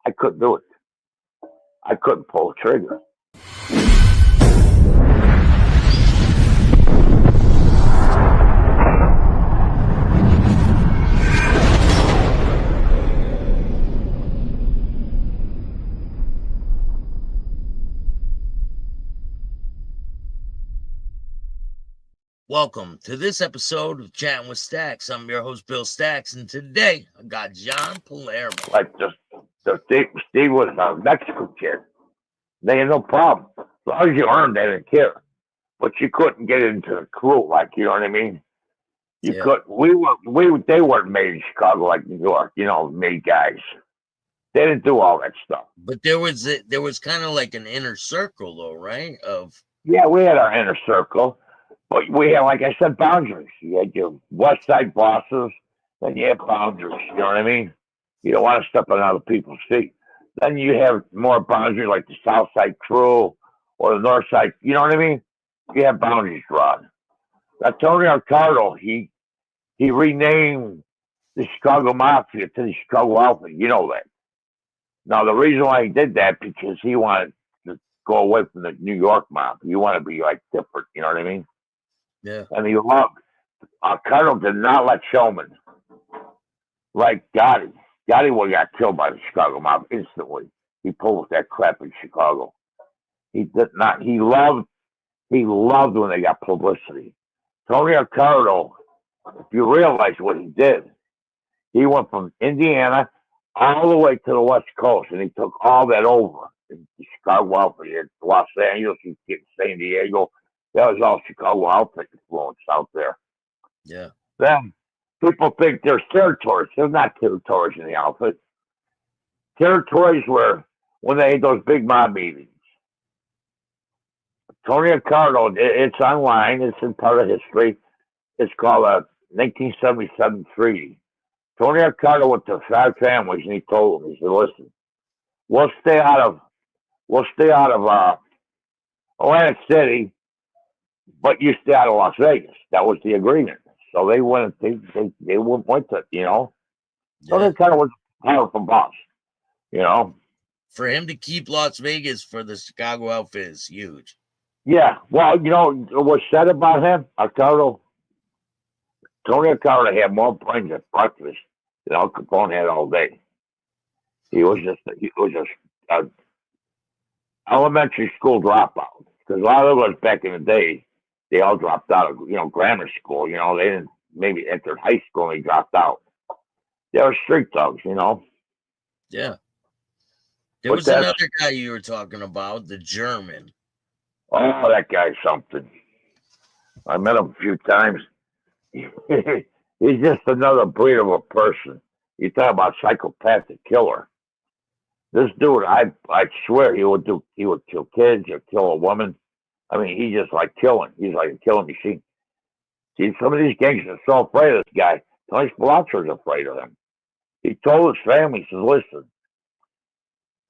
I couldn't do it. I couldn't pull the trigger. Welcome to this episode of Chatting with Stacks. I'm your host, Bill Stacks, and today I got John Palermo. Like Steve was a Mexican kid. They had no problem. As long as you earned, they didn't care. But you couldn't get into the crew, like, you know what I mean? You could. They weren't made in Chicago like New York. Made guys. They didn't do all that stuff. But there was kind of like an inner circle, though, right? Yeah, we had our inner circle, but we had, like I said, boundaries. You had your West Side bosses, then you have boundaries. You know what I mean? You don't want to step on other people's feet. Then you have more boundaries, like the South Side crew or the North Side. You know what I mean? You have boundaries drawn. Now, Tony Ricardo, he renamed the Chicago Mafia to the Chicago Alpha. You know that. Now, the reason why he did that, because he wanted to go away from the New York Mafia. You want to be, like, different. You know what I mean? Yeah. And he loved, Ricardo did not let showmen like Gotti. Gotti would have got killed by the Chicago Mafia instantly. He pulled with that crap in Chicago. He did not. He loved when they got publicity. Tony Ricardo, if you realize what he did, he went from Indiana all the way to the West Coast, and he took all that over. In Chicago outfit, Los Angeles, San Diego, that was all Chicago outfit influence out there. Yeah. Then people think there's territories. There's not territories in the outfit. Territories were when they had those big mob meetings. Tony Ricardo, it's online. It's in part of history. It's called a 1977 treaty. Tony Ricardo went to 5 families, and he told them, he said, "Listen, we'll stay out of Atlantic City, but you stay out of Las Vegas." That was the agreement. So they went. They went with it. Yeah. Tony Ricardo was a powerful boss. For him to keep Las Vegas for the Chicago outfit is huge. Yeah. Well, what's said about him, Tony Ricardo had more brains at breakfast than Al Capone had all day. He was just a elementary school dropout, because a lot of us back in the day, they all dropped out of grammar school. They didn't maybe entered high school and they dropped out. They were street thugs. Yeah. There was another guy you were talking about, the German. Oh, that guy's something. I met him a few times. He's just another breed of a person. You talk about psychopathic killer. This dude, I swear he would kill kids or kill a woman. I mean, he just like killing. He's like a killing machine. See, some of these gangsters are so afraid of this guy. Tony Spilotto's afraid of him. He told his family, he says, "Listen,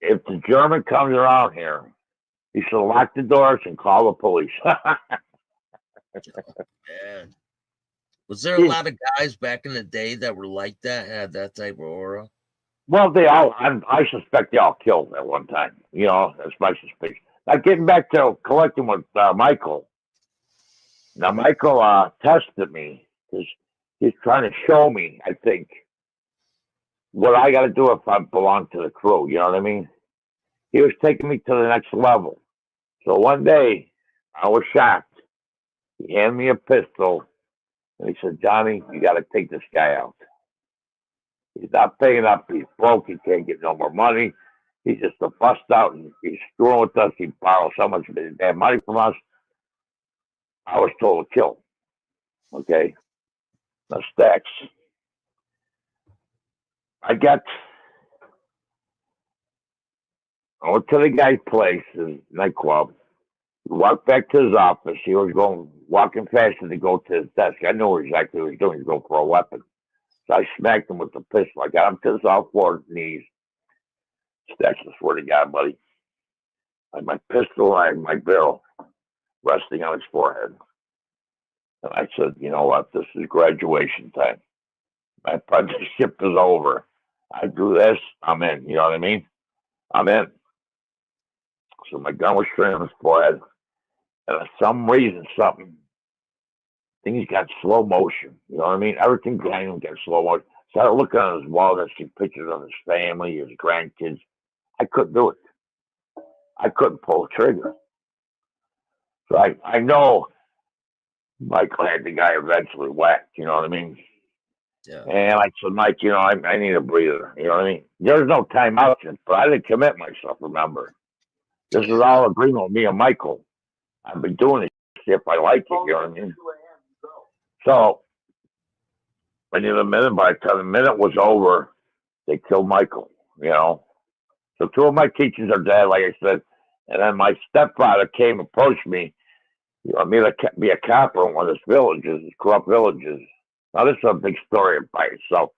if the German comes around here, he should lock the doors and call the police." Man. Was there a lot of guys back in the day that were like that, had that type of aura? Well, I suspect they all killed at one time. That's my suspicion. Now, getting back to collecting with Michael. Now, Michael tested me because he's trying to show me, I think, what I got to do if I belong to the crew. You know what I mean? He was taking me to the next level. So one day, I was shocked. He handed me a pistol, and he said, "Johnny, you got to take this guy out. He's not paying up. He's broke. He can't get no more money. He's just a bust out, and he's screwing with us. He borrows so much damn money from us." I was told to kill him. Okay? Now, Stacks. I went to the guy's place, his nightclub. Walked back to his office. He was walking faster to go to his desk. I knew exactly what he was doing. He was going for a weapon. So I smacked him with the pistol. I got him to his off-board knees. Stacks, I swear to God, buddy. I had my pistol, I had my barrel resting on his forehead. And I said, "You know what? This is graduation time. My apprenticeship is over. I do this, I'm in." You know what I mean? I'm in. So my gun was straight on his forehead. And for some reason, things got slow motion. You know what I mean? Everything behind him got slow motion. Started looking on his wall and see pictures of his family, his grandkids. I couldn't do it. I couldn't pull the trigger. So I know Michael had the guy eventually whacked, you know what I mean? Yeah. And I said, Mike, I need a breather. You know what I mean? There's no time option, but I didn't commit myself, remember. This is all agreement with me and Michael. I've been doing this if I like it, you know what I mean? So I need a minute. By the time the minute was over, they killed Michael, you know. So two of my teachers are dead, like I said. And then my stepfather came and approached me. You want me to be a cop in one of these villages, these corrupt villages. Now, this is a big story by itself.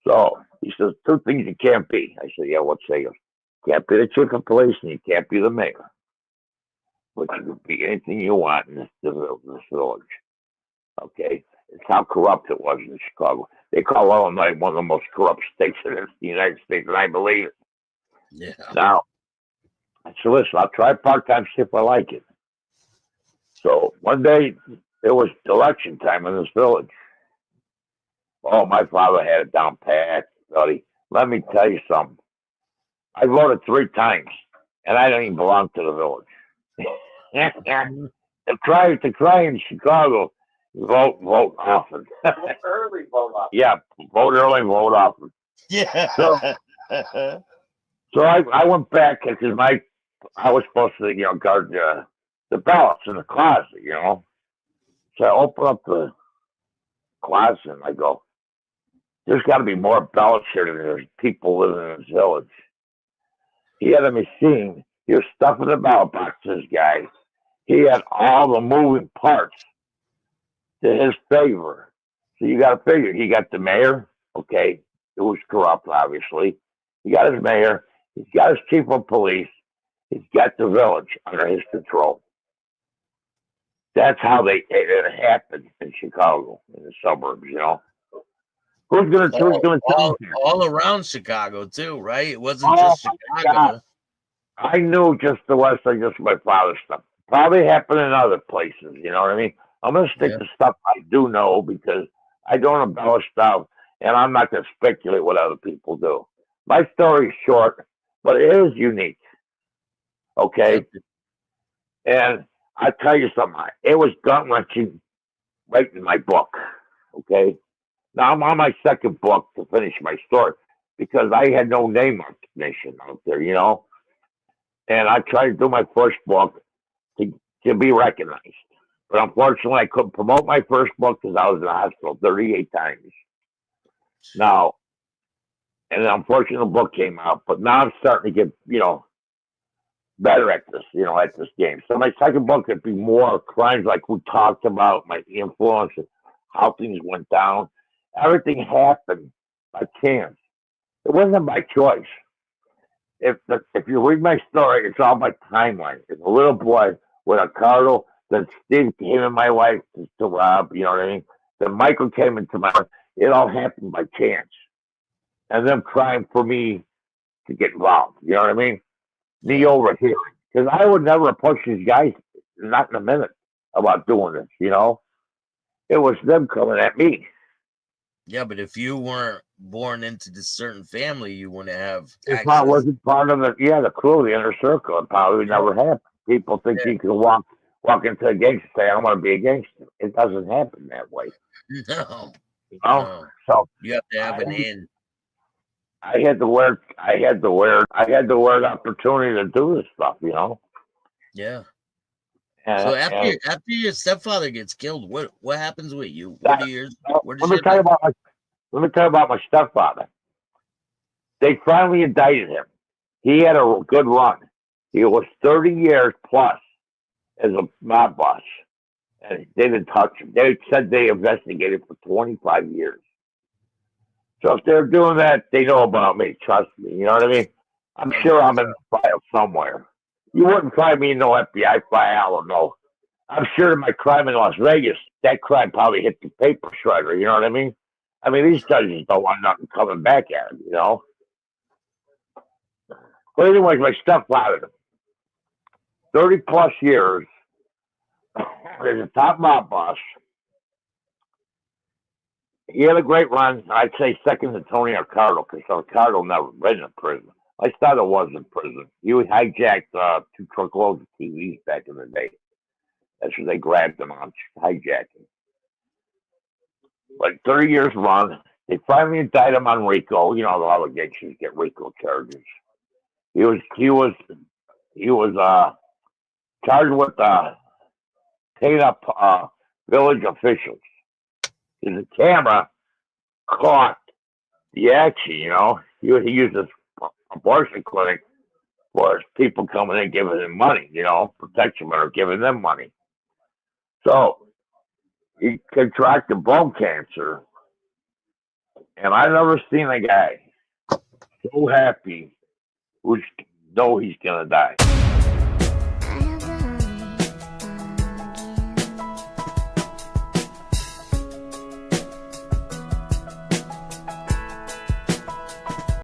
So he says, two things you can't be. I said, yeah, what's they? Can't be the chief of police and you can't be the mayor. But you can be anything you want in this village. Okay? It's how corrupt it was in Chicago. They call Illinois one of the most corrupt states in the United States, and I believe it. Yeah. Now, I said, listen, I'll try part-time if I like it. So one day, it was election time in this village. Oh, my father had it down pat, buddy. Let me tell you something. I voted 3 times, and I don't even belong to the village. the cry in Chicago, vote often. Vote early, vote often. Yeah, vote early, vote often. Yeah. So I went back because I was supposed to guard the ballots in the closet, you know. So I open up the closet and I go, there's got to be more ballots here than there's people living in this village. He had a machine. He was stuffing the ballot boxes, guys. He had all the moving parts to his favor. So you got to figure, he got the mayor, okay, it was corrupt, obviously. He got his mayor. He's got his chief of police. He's got the village under his control. That's how it happened in Chicago, in the suburbs, you know. Who's gonna all around Chicago too, right? It wasn't just Chicago. God. I knew just the west side, just my father's stuff. Probably happened in other places, you know what I mean? I'm gonna stick to stuff I do know because I don't embellish stuff, and I'm not gonna speculate what other people do. My story's short, but it is unique. Okay, and I tell you something, it was gut wrenching writing my book. Okay, now I'm on my second book to finish my story because I had no name recognition out there, you know. And I tried to do my first book to be recognized. But unfortunately, I couldn't promote my first book because I was in the hospital 38 times. Now, and unfortunately, the book came out, but now I'm starting to get, better at this, at this game. So my second book could be more crimes like we talked about, my influence, and how things went down. Everything happened by chance. It wasn't by choice. If you read my story, it's all my timeline. It's a little boy with a Cardo. Then Steve came in my life to rob. You know what I mean? Then Michael came into my life. It all happened by chance, and them trying for me to get involved. You know what I mean? Me over here because I would never approach these guys, not in a minute, about doing this. You know, it was them coming at me. Yeah, but if you weren't born into this certain family, you wouldn't have If I wasn't part of the crew, the inner circle, it probably never happened. People think you can walk into a gangster and say, I want to be a gangster. It doesn't happen that way. No. You know? No. So you have to have an in. I had the word opportunity to do this stuff, you know? Yeah. And, so after your stepfather gets killed, what happens with you? Let me tell you about my stepfather. They finally indicted him. He had a good run. He was 30 years plus as a mob boss. And they didn't touch him. They said they investigated for 25 years. So if they're doing that, they know about me. Trust me. You know what I mean? I'm sure I'm in the file somewhere. You wouldn't find me in no FBI file or no. I'm sure my crime in Las Vegas, that crime probably hit the paper shredder. You know what I mean? I mean, these judges don't want nothing coming back at them, you know? But anyways, my stepfather, 30 plus years, as a top mob boss. He had a great run. I'd say second to Tony Ricardo, because Ricardo never been in prison. My father was in prison. He was hijacked 2 truckloads of TVs back in the day. That's what they grabbed him on, hijacking. But 30 years run, they finally indict him on RICO. You know, a lot of gangsters get RICO charges. He was charged with paying up village officials. Because the camera caught the action, you know. He used this abortion clinic for people coming in giving him money, you know, protection or giving them money. So he contracted bone cancer, and I've never seen a guy so happy who know he's gonna die.